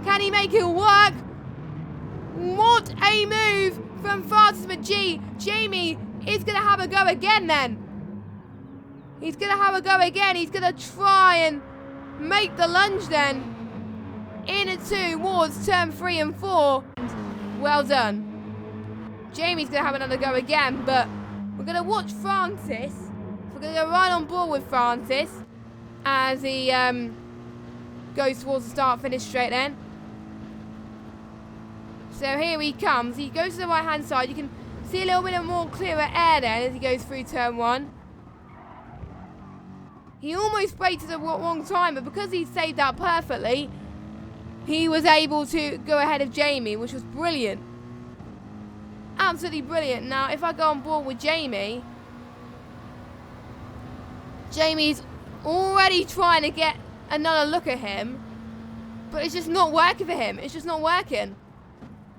Can he make it work? What a move from Francis McGee. Jamie is going to have a go again then. He's going to have a go again. He's going to try and make the lunge then. In and towards turn 3 and 4. Well done. Jamie's going to have another go again, but we're going to watch Francis. We're we're going to go right on board with Francis as he goes towards the start-finish straight then. So here he comes. He goes to the right-hand side. You can see a little bit of more clearer air then as he goes through turn 1. He almost braked at the wrong time, but because he saved that perfectly, he was able to go ahead of Jamie, which was brilliant. Absolutely brilliant. Now, if I go on board with Jamie, Jamie's already trying to get another look at him, but it's just not working for him. It's just not working.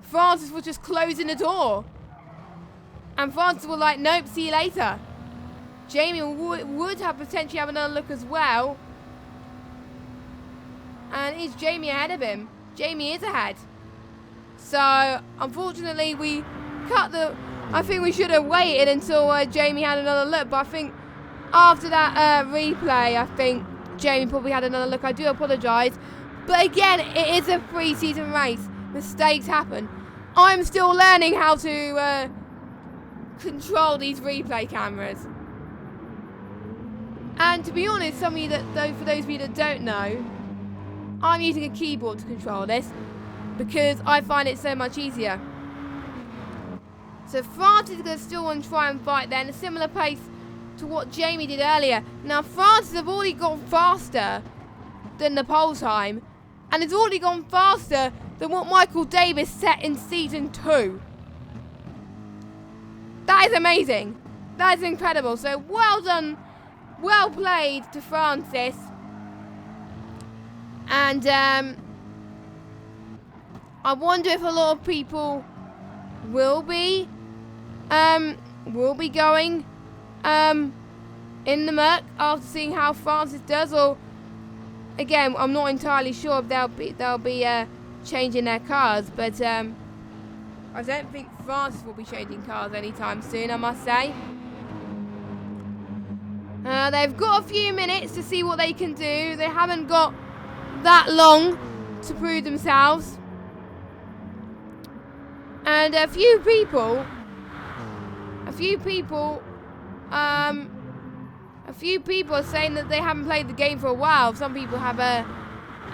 Francis was just closing the door. And Francis was like, nope, see you later. Jamie would have potentially have another look as well. And is Jamie ahead of him? Jamie is ahead. So, unfortunately, we cut the... I think we should have waited until Jamie had another look. But I think after that replay, I think Jamie probably had another look. I do apologise. But again, it is a pre-season race. Mistakes happen. I'm still learning how to control these replay cameras. And to be honest, some of you for those of you that don't know, I'm using a keyboard to control this because I find it so much easier. So Francis is going to still want to try and fight then, a similar pace to what Jamie did earlier. Now Francis have already gone faster than the pole time, and it's already gone faster than what Michael Davis set in season 2. That is amazing. That is incredible. So well done. Well played to Francis. And I wonder if a lot of people will be going in the Merc after seeing how Francis does, or again, I'm not entirely sure if they'll be changing their cars, but I don't think Francis will be changing cars anytime soon, I must say. They've got a few minutes to see what they can do. They haven't got that long to prove themselves. And a few people are saying that they haven't played the game for a while. Some people have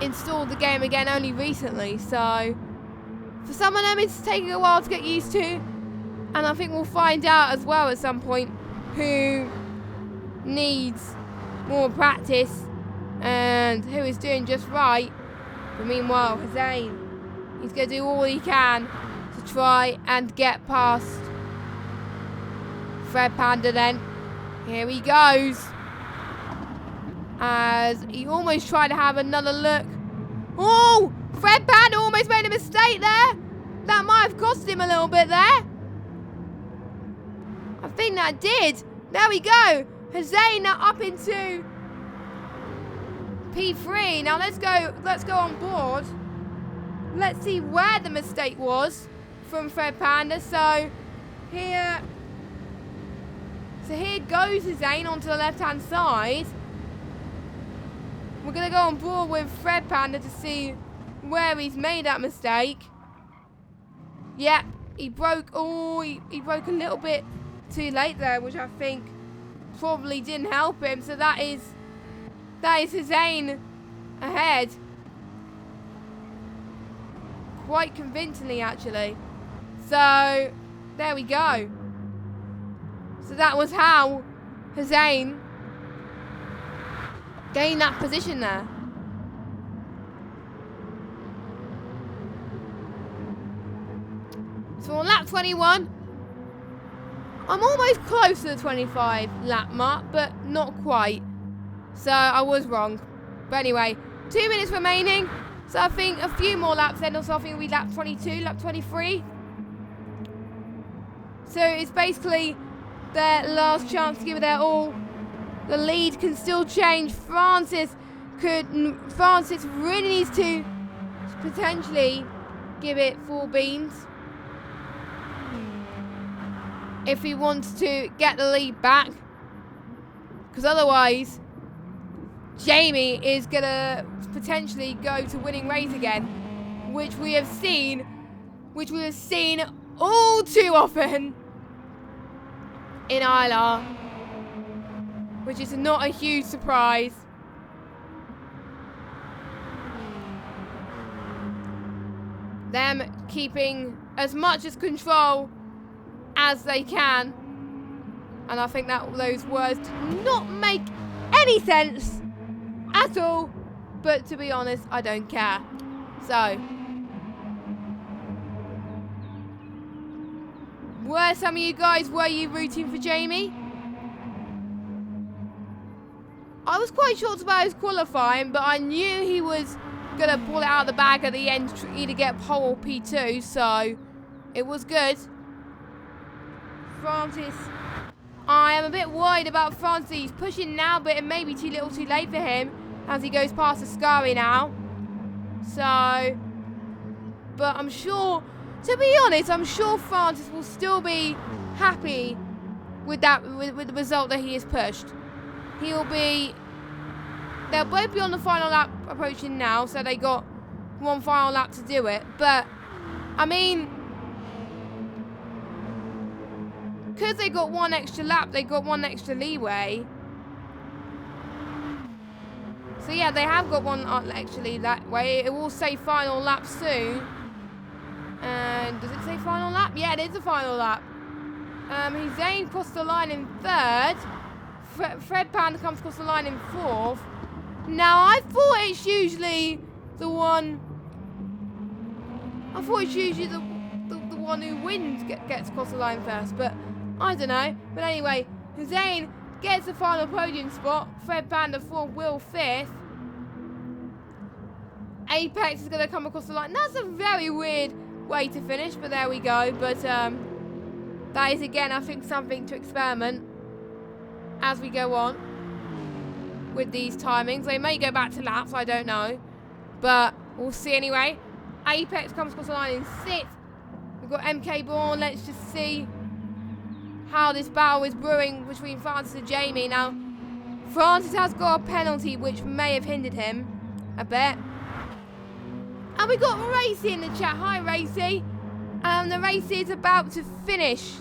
installed the game again only recently. So for some of them, it's taking a while to get used to. And I think we'll find out as well at some point who needs more practice and who is doing just right. But meanwhile, Hussein, he's going to do all he can to try and get past Fred Panda then. Here he goes. As he almost tried to have another look. Oh! Fred Panda almost made a mistake there. That might have cost him a little bit there. I think that did. There we go. Hussein now up into P3. Now let's go on board. Let's see where the mistake was from Fred Panda. So here goes Hussein onto the left-hand side. We're going to go on board with Fred Panda to see where he's made that mistake. Yeah, he broke a little bit too late there, which I think probably didn't help him. So that is Hussein ahead. Quite convincingly, actually. So there we go. So that was how Hussein gained that position there. So on lap 21, I'm almost close to the 25 lap mark, but not quite. So I was wrong. But anyway, 2 minutes remaining. So I think a few more laps then, also I think it'll be lap 22, lap 23. So it's basically their last chance to give it their all. The lead can still change. Francis really needs to potentially give it full beans if he wants to get the lead back, because otherwise Jamie is gonna potentially go to winning race again, which we have seen all too often in ILR. which is not a huge surprise. Them keeping as much as control as they can. And I think that those words do not make any sense at all. But to be honest, I don't care. So, were some of you guys, were you rooting for Jamie? I was quite shocked about his qualifying, but I knew he was going to pull it out of the bag at the end to either get pole or P2, so it was good. Francis, I am a bit worried about Francis. He's pushing now, but it may be too little too late for him as he goes past Ascari now. So, but I'm sure, to be honest, I'm sure Francis will still be happy with that, with the result that he has pushed. He'll be, they'll both be on the final lap approaching now, so they got one final lap to do it. But, I mean, because they got one extra lap, they got one extra leeway. So yeah, they have got one extra leeway. It will say final lap soon. And does it say final lap? Yeah, it is a final lap. Hussein crossed the line in third. Fred Panda comes across the line in fourth. Now, I thought it's usually the one... I thought it's usually the one who wins gets across the line first, but I don't know. But anyway, Hussein gets the final podium spot. Fred Panda fourth, Will fifth. Apex is going to come across the line. That's a very weird way to finish, but there we go. But that is, again, I think something to experiment as we go on with these timings. They may go back to laps, I don't know, but we'll see anyway. Apex comes across the line in sixth. We've got MK Bourne. Let's just see how this battle is brewing between Francis and Jamie. Now, Francis has got a penalty which may have hindered him a bit. And we got Racy in the chat. Hi, Racy. The race is about to finish.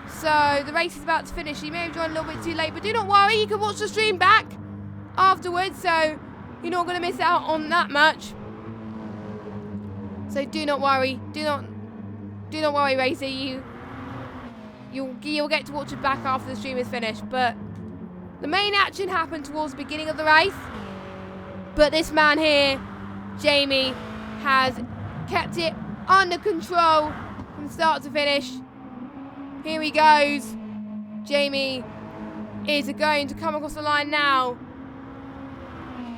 So, the race is about to finish. You may have joined a little bit too late, but do not worry. You can watch the stream back afterwards, so you're not going to miss out on that much. So, do not worry. Do not worry, Racy. You'll get to watch it back after the stream is finished. But the main action happened towards the beginning of the race. But this man here, Jamie, has kept it under control from start to finish. Here he goes. Jamie is going to come across the line now.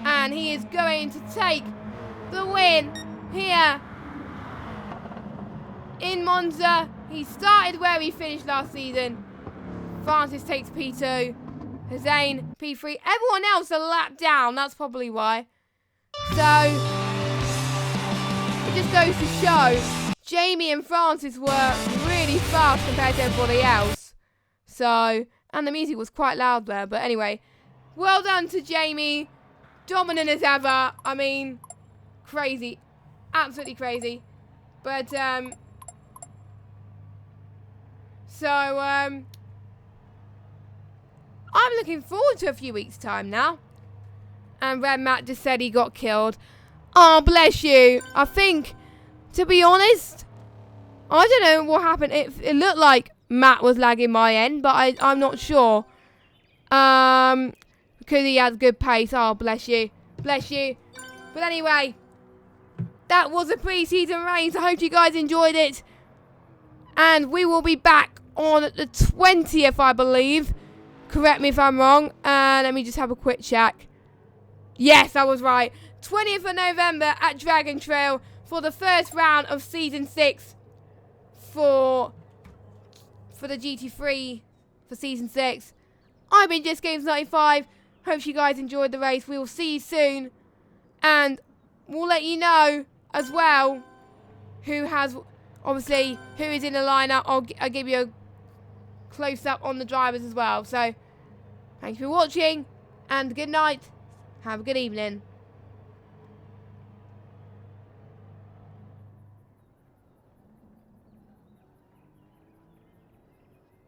And he is going to take the win here in Monza. He started where he finished last season. Francis takes P2. Hussein P3. Everyone else a lap down. That's probably why. So, it just goes to show Jamie and Francis were really fast compared to everybody else. So, and the music was quite loud there. But anyway, well done to Jamie. Dominant as ever. I mean, crazy. Absolutely crazy. But, I'm looking forward to a few weeks' time now. And Red Matt just said he got killed. Oh, bless you. I think, to be honest, I don't know what happened. It looked like Matt was lagging my end, but I'm not sure. Because he has good pace. Oh, bless you. Bless you. But anyway, that was a pre-season race. I hope you guys enjoyed it. And we will be back on the 20th, I believe. Correct me if I'm wrong. Let me just have a quick check. Yes, I was right. 20th of November at Dragon Trail for the first round of Season 6 for the GT3 for Season 6. I've been Just Games 95. Hope you guys enjoyed the race. We will see you soon. And we'll let you know as well who is in the lineup. I'll give you a close-up on the drivers as well. So, thank you for watching, and good night. Have a good evening.